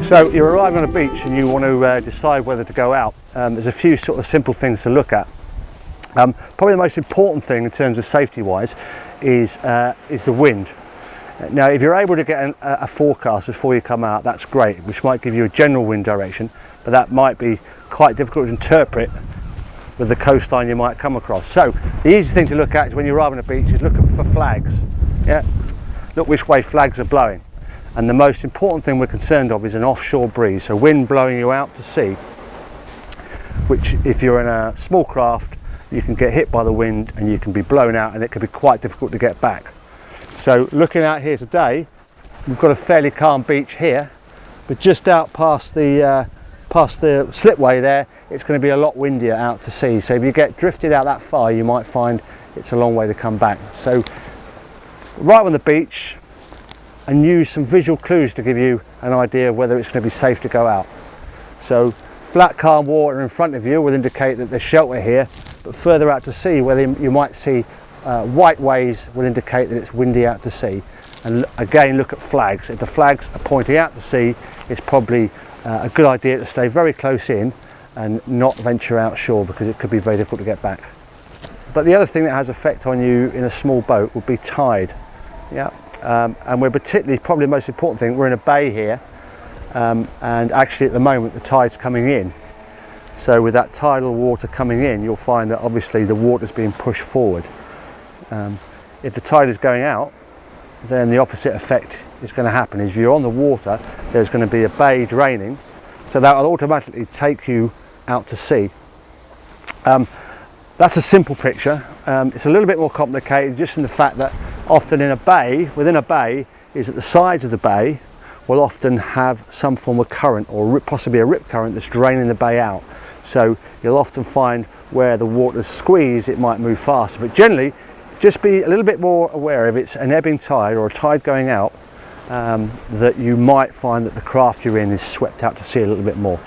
So you're arriving on a beach and you want to decide whether to go out. There's a few sort of simple things to look at. Probably the most important thing in terms of safety wise is the wind. Now if you're able to get a forecast before you come out, that's great, which might give you a general wind direction, but that might be quite difficult to interpret with the coastline you might come across. So the easiest thing to look at is when you arrive on a beach is look for flags. Yeah, look which way flags are blowing. And the most important thing we're concerned of is an offshore breeze, so wind blowing you out to sea, which if you're in a small craft you can get hit by the wind and you can be blown out, and it can be quite difficult to get back. So looking out here today, we've got a fairly calm beach here, but just out past the slipway there, it's going to be a lot windier out to sea. So if you get drifted out that far, you might find it's a long way to come back. So right on the beach, and use some visual clues to give you an idea of whether it's going to be safe to go out. So flat calm water in front of you will indicate that there's shelter here, but further out to sea where you might see white waves will indicate that it's windy out to sea. And again, look at flags. If the flags are pointing out to sea, it's probably a good idea to stay very close in and not venture outshore, because it could be very difficult to get back. But the other thing that has effect on you in a small boat would be tide. Yeah. And we're particularly, probably the most important thing, we're in a bay here, and actually at the moment the tide's coming in. So with that tidal water coming in, you'll find that obviously the water's being pushed forward. If the tide is going out, then the opposite effect is going to happen. If you're on the water, there's going to be a bay draining, so that will automatically take you out to sea. That's a simple picture. It's a little bit more complicated just in the fact that often in a bay, within a bay, is at the sides of the bay will often have some form of current, or possibly a rip current that's draining the bay out. So you'll often find where the water's squeezed, it might move faster. But generally, just be a little bit more aware if it's an ebbing tide or a tide going out, that you might find that the craft you're in is swept out to sea a little bit more.